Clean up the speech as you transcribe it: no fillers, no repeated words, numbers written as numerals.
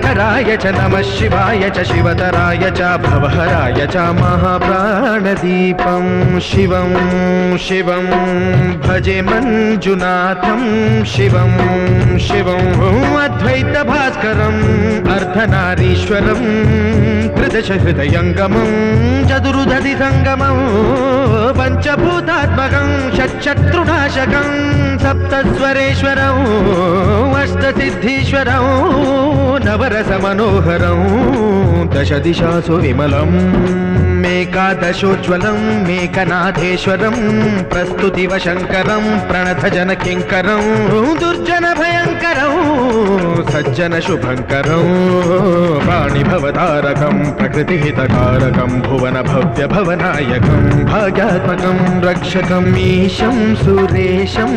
शङ्कराय च नमः शिवाय च शिवतराय च भवहराय च महाप्राणदीपं शिवं शिवं भजे मञ्जुनाथं शिवं शिवं अद्वैतभास्करम् अर्धनारीश्वरं त्रिदशहृदयङ्गमं चतुर्दधिसङ्गमं पञ्चभूतात्मकं षट्शत्रुनाशकं सप्तस्वरेश्वरं अष्टसिद्धीश्वरं नवरसमनोहरं दशदिशासु विमलं मेकादशोज्ज्वलं मेकनाथेश्वरं प्रस्तुतिव शङ्करं प्रणतजनकिङ्करं दुर्जनभयङ्करं सज्जनशुभङ्करं वाणिभवतारकं प्रकृतिहितकारकं भुवनभव्यभवनायकं भाग्यात्मकं रक्षकम् ईशं सुरेशं